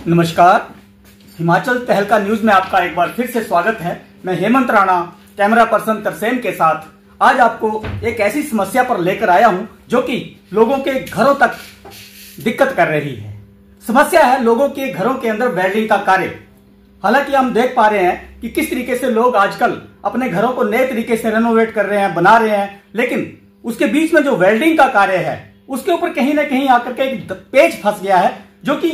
नमस्कार, हिमाचल तहलका न्यूज में आपका एक बार फिर से स्वागत है। मैं हेमंत राणा, कैमरा पर्सन तरसेम के साथ आज आपको एक ऐसी समस्या पर लेकर आया हूं जो कि लोगों के घरों तक दिक्कत कर रही है। समस्या है लोगों के घरों के अंदर वेल्डिंग का कार्य। हालांकि हम देख पा रहे हैं कि किस तरीके से लोग आजकल अपने घरों को नए तरीके से रेनोवेट कर रहे हैं, बना रहे हैं, लेकिन उसके बीच में जो वेल्डिंग का कार्य है उसके ऊपर कहीं ना कहीं आकर के एक पेच फंस गया है जो कि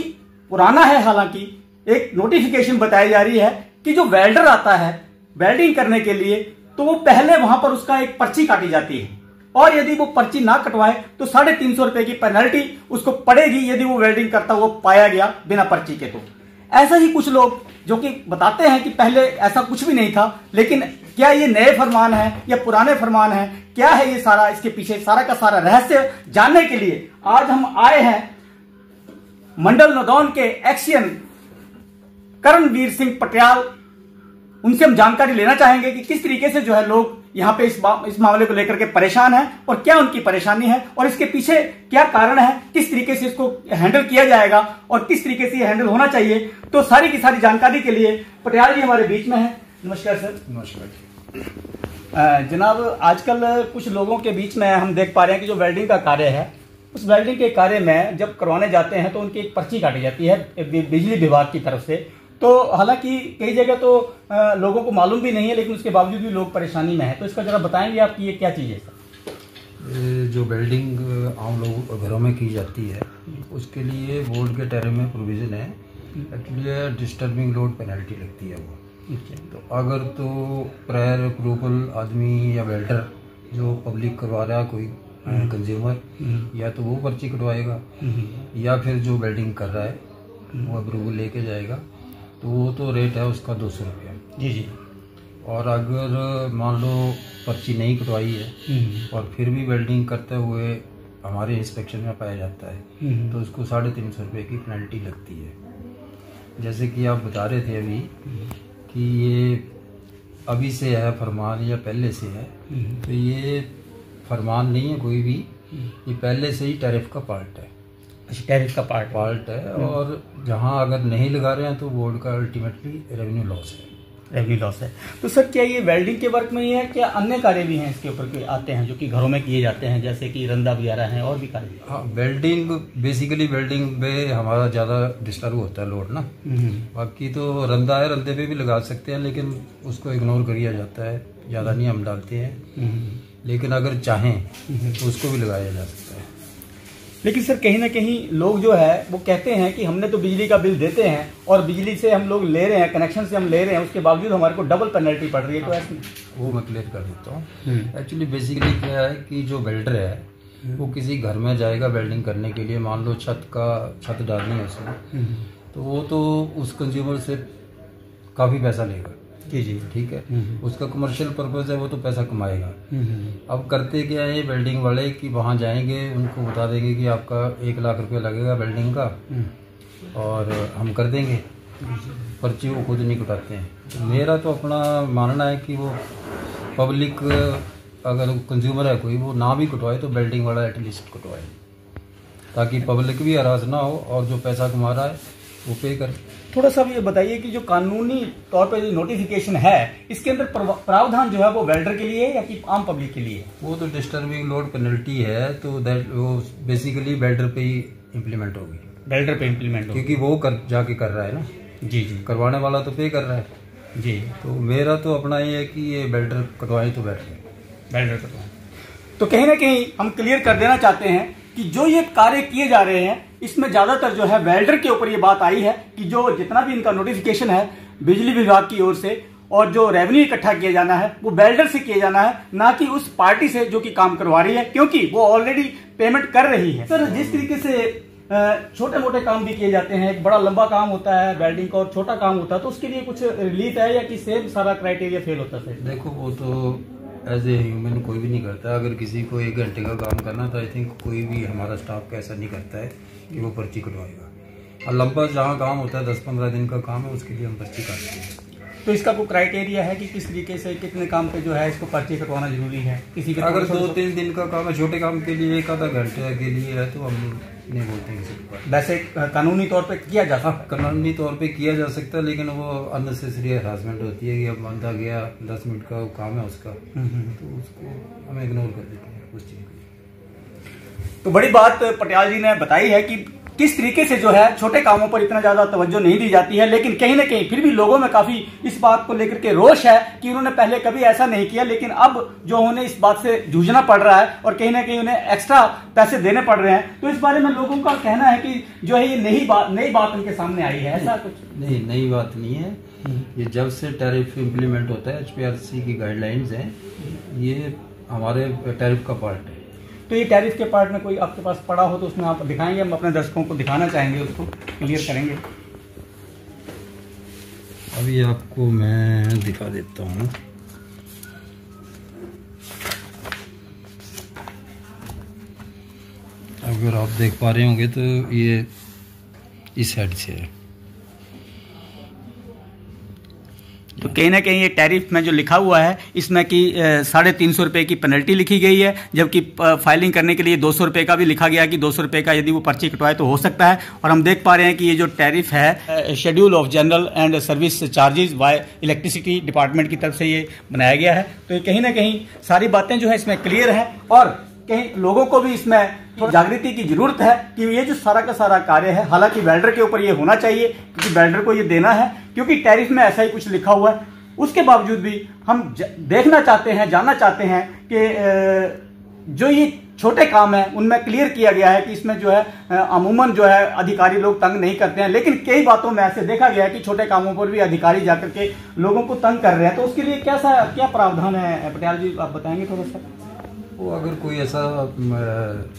पुराना है। हालांकि एक नोटिफिकेशन बताई जा रही है कि जो वेल्डर आता है वेल्डिंग करने के लिए तो वो पहले वहां पर उसका एक पर्ची काटी जाती है और यदि वो पर्ची ना कटवाए तो 350 रुपए की पेनल्टी उसको पड़ेगी यदि वो वेल्डिंग करता हुआ पाया गया बिना पर्ची के। तो ऐसा ही कुछ लोग जो कि बताते हैं कि पहले ऐसा कुछ भी नहीं था, लेकिन क्या ये नए फरमान है या पुराने फरमान है, क्या है ये सारा, इसके पीछे सारा का सारा रहस्य जानने के लिए आज हम आए हैं मंडल नदौन के एक्सियन करणवीर सिंह पटियाल। उनसे हम जानकारी लेना चाहेंगे कि किस तरीके से जो है लोग यहाँ पे इस मामले को लेकर के परेशान हैं और क्या उनकी परेशानी है और इसके पीछे क्या कारण है, किस तरीके से इसको हैंडल किया जाएगा और किस तरीके से ये हैंडल होना चाहिए। तो सारी की सारी जानकारी के लिए पटियाल जी हमारे बीच में है। नमस्कार सर। नमस्कार जनाब, आजकल कुछ लोगों के बीच में हम देख पा रहे हैं कि जो वेल्डिंग का कार्य है उस वेल्डिंग के कार्य में जब करवाने जाते हैं तो उनकी एक पर्ची काटी जाती है बिजली विभाग की तरफ से। तो हालांकि कई जगह तो लोगों को मालूम भी नहीं है, लेकिन उसके बावजूद भी लोग परेशानी में हैं। तो इसका जरा बताएंगे आप कि ये क्या चीज़ है सर? जो वेल्डिंग आम लोग घरों में की जाती है उसके लिए बोर्ड के टैरिफ में प्रोविज़न है। एक्चुअली डिस्टर्बिंग लोड पेनल्टी लगती है वो। तो अगर तो प्रायर अप्रूवल आदमी या वेल्डर जो पब्लिक करवा रहा है कोई कंज्यूमर, या तो वो पर्ची कटवाएगा या फिर जो वेल्डिंग कर रहा है वो अप्रूवल लेके जाएगा। तो वो तो रेट है उसका 200 रुपया। जी। और अगर मान लो पर्ची नहीं कटवाई है और फिर भी वेल्डिंग करते हुए हमारे इंस्पेक्शन में पाया जाता है तो उसको 350 रुपये की पेनल्टी लगती है। जैसे कि आप बता रहे थे अभी कि ये अभी से है फरमान या पहले से है, तो ये फरमान नहीं है कोई भी, ये पहले से ही टैरिफ का पार्ट है। टैरिफ का पार्ट है। और जहां अगर नहीं लगा रहे हैं तो बोर्ड का अल्टीमेटली रेवेन्यू लॉस है। तो सर क्या ये वेल्डिंग के वर्क में ही है, क्या अन्य कार्य भी हैं इसके ऊपर के आते हैं जो कि घरों में किए जाते हैं, जैसे कि रंदा वगैरह हैं और भी कार्य? हाँ, वेल्डिंग बेसिकली वेल्डिंग में हमारा ज़्यादा डिस्टर्ब होता है लोड ना। बाकी तो रंदा है, रंदे पे भी लगा सकते हैं लेकिन उसको इग्नोर किया जाता है, ज़्यादा नहीं हम डालते हैं। लेकिन अगर चाहें तो उसको भी लगाया जा सकता है। लेकिन सर कहीं ना कहीं लोग जो है वो कहते हैं कि हमने तो बिजली का बिल देते हैं और बिजली से हम लोग ले रहे हैं, कनेक्शन से हम ले रहे हैं, उसके बावजूद हमारे को डबल पेनल्टी पड़ रही है। तो ऐसे वो मैं क्लियर कर देता हूँ। एक्चुअली बेसिकली क्या है कि जो वेल्डर है वो किसी घर में जाएगा वेल्डिंग करने के लिए, मान लो छत डालनी है उसमें, तो वो तो उस कंज्यूमर से काफ़ी पैसा लेगा। जी ठीक है, उसका कमर्शियल पर्पज है, वो तो पैसा कमाएगा। अब करते क्या है वेल्डिंग वाले कि वहाँ जाएंगे, उनको बता देंगे कि आपका 1 लाख रुपया लगेगा वेल्डिंग का और हम कर देंगे, पर्ची वो खुद नहीं कटाते हैं। मेरा तो अपना मानना है कि वो पब्लिक अगर कंज्यूमर है कोई, वो ना भी कटवाए तो वेल्डिंग वाला एटलीस्ट कटवाए, ताकि पब्लिक भी हरास ना हो और जो पैसा कमा रहा है वो पे करे। थोड़ा सा ये बताइए कि जो कानूनी तौर पे जो नोटिफिकेशन है इसके अंदर प्रावधान जो है वो वेल्डर के लिए है या कि आम पब्लिक के लिए है? वो तो डिस्टर्बिंग लोड पेनल्टी है, तो वो बेसिकली वेल्डर पे ही इम्प्लीमेंट होगी। वेल्डर पे इम्प्लीमेंट होगी क्योंकि वो जाके कर रहा है ना। जी। करवाने वाला तो पे कर रहा है। जी। तो मेरा तो अपना ये है कि ये वेल्डर कटवाए तो वेल्डर कटवाए। तो कहीं ना कहीं हम क्लियर कर देना चाहते हैं कि जो ये कार्य किए जा रहे हैं इसमें ज्यादातर जो है वेल्डर के ऊपर ये बात आई है कि जो जितना भी इनका नोटिफिकेशन है बिजली विभाग की ओर से और जो रेवेन्यू इकट्ठा किया जाना है वो वेल्डर से किया जाना है, ना कि उस पार्टी से जो कि काम करवा रही है, क्योंकि वो ऑलरेडी पेमेंट कर रही है। सर जिस तरीके से छोटे मोटे काम भी किए जाते हैं, एक बड़ा लंबा काम होता है वेल्डिंग का और छोटा काम होता है, तो उसके लिए कुछ रिलीफ है या कि सेम सारा क्राइटेरिया फेल होता है? देखो वो तो एज ए ह्यूमन कोई भी नहीं करता। अगर किसी को 1 घंटे का काम करना तो आई थिंक कोई भी हमारा स्टाफ का ऐसा नहीं करता है कि वो पर्ची कटवाएगा। और लंबा जहाँ काम होता है 10-15 दिन का काम है उसके लिए हम पर्ची काटते हैं। तो इसका कोई क्राइटेरिया है कि किस तरीके से कितने काम पे जो है इसको पर्ची कटवाना जरूरी है? किसी के अगर 2-3 दिन का काम है, छोटे काम के लिए 1 आधा घंटे के लिए है तो हम नहीं बोलते किसी को। वैसे कानूनी तौर पे किया जा सकता है? कानूनी तौर पे किया जा सकता है, लेकिन वो अननेसेसरी हरासमेंट होती है कि अब बंदा गया 10 मिनट का काम है उसका, तो उसको हम इग्नोर कर देते हैं उस चीज़ को। तो बड़ी बात पटियाल जी ने बताई है कि किस तरीके से जो है छोटे कामों पर इतना ज्यादा तवज्जो नहीं दी जाती है, लेकिन कहीं ना कहीं फिर भी लोगों में काफी इस बात को लेकर के रोष है कि उन्होंने पहले कभी ऐसा नहीं किया, लेकिन अब जो उन्हें इस बात से जूझना पड़ रहा है और कहीं ना कहीं उन्हें एक्स्ट्रा पैसे देने पड़ रहे हैं। तो इस बारे में लोगों का कहना है कि जो है ये नई बात उनके सामने आई है। ऐसा कुछ नहीं, नई बात नहीं है। ये जब से टैरिफ इम्प्लीमेंट होता है, HPRC की गाइडलाइंस हैं, ये हमारे टैरिफ का पार्ट है। तो ये टैरिफ के पार्ट में कोई आपके पास पड़ा हो तो उसमें आप दिखाएंगे? हम अपने दर्शकों को दिखाना चाहेंगे, उसको क्लियर करेंगे। अभी आपको मैं दिखा देता हूँ। अगर आप देख पा रहे होंगे तो ये इस साइड से है। तो कहीं ना कहीं ये टैरिफ में जो लिखा हुआ है इसमें कि 350 रुपये की पेनल्टी लिखी गई है, जबकि फाइलिंग करने के लिए 200 रुपये का भी लिखा गया कि 200 रुपये का यदि वो पर्ची कटवाए तो हो सकता है। और हम देख पा रहे हैं कि ये जो टैरिफ है schedule of general and service charges bye electricity department की तरफ से ये बनाया गया है। तो कहीं ना कहीं सारी बातें जो है इसमें क्लियर है और कहीं लोगों को भी इसमें जागृति की जरूरत है कि ये जो सारा का सारा कार्य है, हालांकि वेल्डर के ऊपर ये होना चाहिए क्योंकि वेल्डर को ये देना है, क्योंकि टैरिफ में ऐसा ही कुछ लिखा हुआ है। उसके बावजूद भी हम देखना चाहते हैं, जानना चाहते हैं कि जो ये छोटे काम है उनमें क्लियर किया गया है कि इसमें जो है अमूमन जो है अधिकारी लोग तंग नहीं करते हैं, लेकिन कई बातों में ऐसे देखा गया है कि छोटे कामों पर भी अधिकारी जाकर के लोगों को तंग कर रहे हैं। तो उसके लिए क्या प्रावधान है पटियाल जी, आप बताएंगे थोड़ा सा? वो अगर कोई ऐसा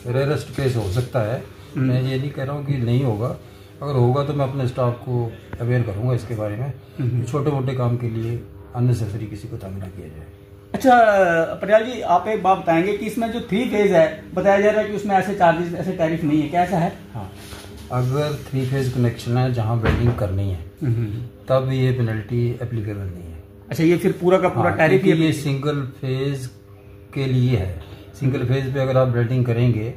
रेयरेस्ट केस हो सकता है, मैं ये नहीं कह रहा हूँ कि नहीं होगा, अगर होगा तो मैं अपने स्टाफ को अवेयर करूँगा इसके बारे में। छोटे मोटे काम के लिए अननेसेसरी किसी को तंग ना किया जाए। अच्छा पटियाल जी, आप एक बात बताएंगे कि इसमें जो 3 फेज है बताया जा रहा है कि उसमें ऐसे चार्जेस, ऐसे टैरिफ नहीं है, क्या ऐसा है? हाँ, अगर 3 फेज कनेक्शन है जहाँ वेल्डिंग करनी है तब ये पेनल्टी एप्लीकेबल नहीं है। अच्छा, ये फिर पूरा का पूरा टैरिफ ये सिंगल फेज के लिए है। सिंगल फेज पे अगर आप वेल्डिंग करेंगे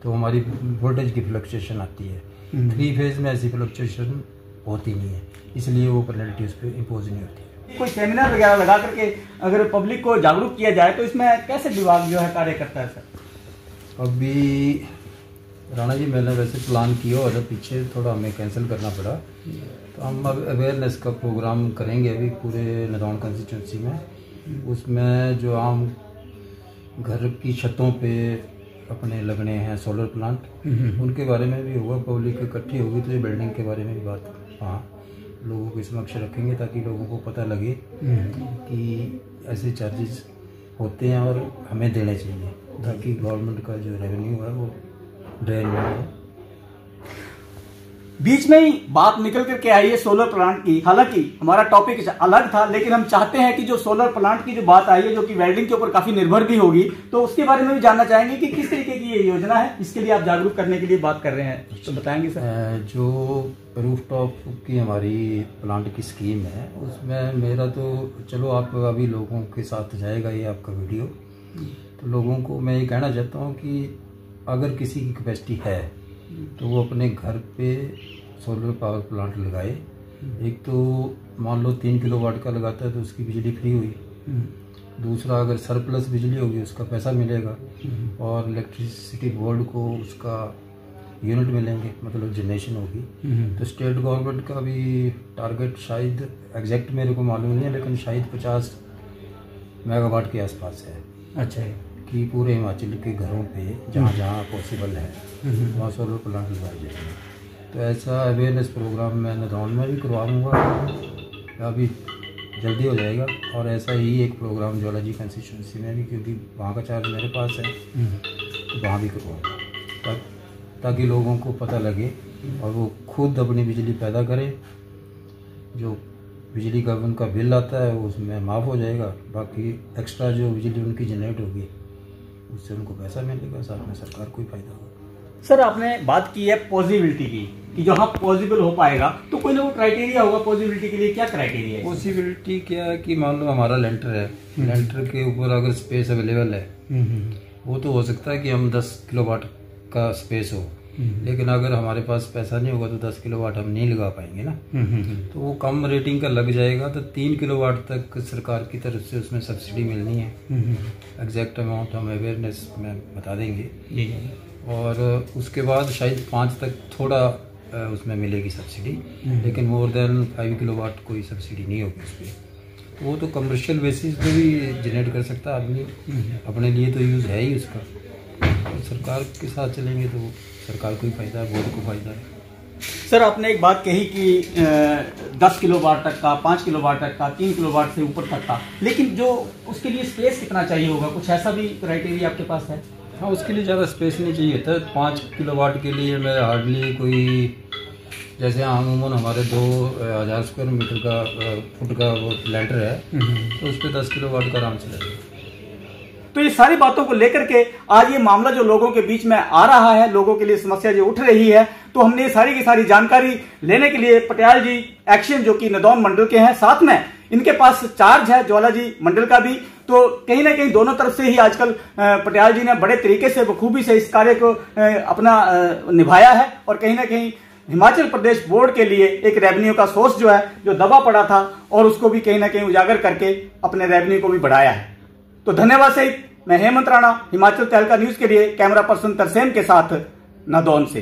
तो हमारी वोल्टेज की फ्लक्चुएशन आती है। 3 फेज में ऐसी फ्लक्चुएशन होती नहीं है, इसलिए वो पेनल्टी उस पर इम्पोज नहीं होती। कोई सेमिनार वगैरह लगा करके अगर पब्लिक को जागरूक किया जाए तो इसमें कैसे विभाग जो है कार्य करता है सर? अभी राणा जी मैंने वैसे प्लान किया और पीछे थोड़ा हमें कैंसिल करना पड़ा, तो हम अब अवेयरनेस का प्रोग्राम करेंगे अभी पूरे नदौन कंस्टिट्यूंसी में। उसमें जो आम घर की छतों पे अपने लगने हैं सोलर प्लांट, उनके बारे में भी होगा। पब्लिक इकट्ठी होगी तो ये बिल्डिंग के बारे में भी बात लोगों के समक्ष रखेंगे ताकि लोगों को पता लगे कि ऐसे चार्जेस होते हैं और हमें देने चाहिए, ताकि गवर्नमेंट का जो रेवेन्यू है वो ड्रेन में हो। बीच में ही बात निकल करके आई है सोलर प्लांट की। हालांकि हमारा टॉपिक अलग था, लेकिन हम चाहते हैं कि जो सोलर प्लांट की जो बात आई है, जो कि वेल्डिंग के ऊपर काफी निर्भर भी होगी, तो उसके बारे में भी जानना चाहेंगे कि किस तरीके की ये योजना है, इसके लिए आप जागरूक करने के लिए बात कर रहे हैं, तो बताएंगे सर? जो रूफटॉप की हमारी प्लांट की स्कीम है उसमें मेरा तो चलो आप अभी लोगों के साथ जाएगा ये आपका वीडियो, तो लोगों को मैं ये कहना चाहता हूँ कि अगर किसी की कैपेसिटी है तो वो अपने घर पे सोलर पावर प्लांट लगाए। एक तो मान लो 3 किलोवाट का लगाता है तो उसकी बिजली फ्री हुई, दूसरा अगर सरप्लस बिजली होगी उसका पैसा मिलेगा, और इलेक्ट्रिसिटी बोर्ड को उसका यूनिट मिलेंगे, मतलब जनरेशन होगी। तो स्टेट गवर्नमेंट का भी टारगेट शायद एग्जैक्ट मेरे को मालूम नहीं है, लेकिन शायद 50 मेगावाट के आसपास है। अच्छा, कि पूरे हिमाचल के घरों पे जहाँ जहाँ पॉसिबल है वहाँ सोलर प्लांट लगाए जाएंगे। तो ऐसा अवेयरनेस प्रोग्राम मैं नदौन में भी करवाऊँगा, अभी जल्दी हो जाएगा, और ऐसा ही एक प्रोग्राम ज्वालाजी कंस्टिट्यूंसी में भी, क्योंकि वहाँ का चार्ज मेरे पास है, तो वहाँ भी करवाऊँगा ताकि लोगों को पता लगे और वो खुद अपनी बिजली पैदा करें। जो बिजली का उनका बिल आता है वो उसमें माफ़ हो जाएगा, बाकी एक्स्ट्रा जो बिजली उनकी जनरेट होगी उससे उनको पैसा मिलेगा, साथ में सरकार को ही फायदा होगा। सर आपने बात की है पॉसिबिलिटी की कि जहाँ पॉसिबल हो पाएगा, तो कोई ना कोई क्राइटेरिया होगा पॉसिबिलिटी के लिए, क्या क्राइटेरिया है? पॉसिबिलिटी क्या है कि मान लो हमारा लेंटर है, लेंटर के ऊपर अगर स्पेस अवेलेबल है, वो तो हो सकता है कि हम 10 किलोवाट का स्पेस हो, लेकिन अगर हमारे पास पैसा नहीं होगा तो 10 किलोवाट हम नहीं लगा पाएंगे ना। तो वो कम रेटिंग का लग जाएगा, तो 3 किलोवाट तक सरकार की तरफ से उसमें सब्सिडी मिलनी है। एग्जैक्ट अमाउंट हम अवेयरनेस में बता देंगे। और उसके बाद शायद 5 तक थोड़ा उसमें मिलेगी सब्सिडी, लेकिन मोर देन 5 किलोवाट कोई सब्सिडी नहीं होगी उस पर। वो तो कमर्शियल बेसिस पे भी जनरेट कर सकता है आदमी, अपने लिए तो यूज़ है ही उसका। तो सरकार के साथ चलेंगे तो सरकार को ही फायदा है, बोर्ड को फायदा है। सर, आपने एक बात कही कि 10 किलोवाट तक का, 5 किलोवाट तक का, 3 किलोवाट से ऊपर तक का, लेकिन जो उसके लिए स्पेस कितना चाहिए होगा, कुछ ऐसा भी क्राइटेरिया आपके पास है? हाँ, उसके लिए ज़्यादा स्पेस नहीं चाहिए था। 5 किलोवाट के लिए मैं हार्डली कोई, जैसे अमूमन हमारे 2000 स्क्वायर मीटर का फुट का वो लैंटर है, तो उस पर 10 किलोवाट का आराम से लगेगा। तो ये सारी बातों को लेकर के आज ये मामला जो लोगों के बीच में आ रहा है, लोगों के लिए समस्या जो उठ रही है, तो हमने ये सारी की सारी जानकारी लेने के लिए पटियाल जी एक्शन जो कि नदौन मंडल के हैं, साथ में इनके पास चार्ज है ज्वाला जी मंडल का भी, तो कहीं ना कहीं दोनों तरफ से ही आजकल पटियाल जी ने बड़े तरीके से बखूबी से इस कार्य को अपना निभाया है। और कहीं ना कहीं हिमाचल प्रदेश बोर्ड के लिए एक रेवेन्यू का सोर्स जो है, जो दबा पड़ा था, और उसको भी कहीं ना कहीं उजागर करके अपने रेवेन्यू को भी बढ़ाया है। तो धन्यवाद सहित मैं हेमंत राणा, हिमाचल तहलका न्यूज के लिए कैमरा पर्सन तरसेम के साथ नदौन से।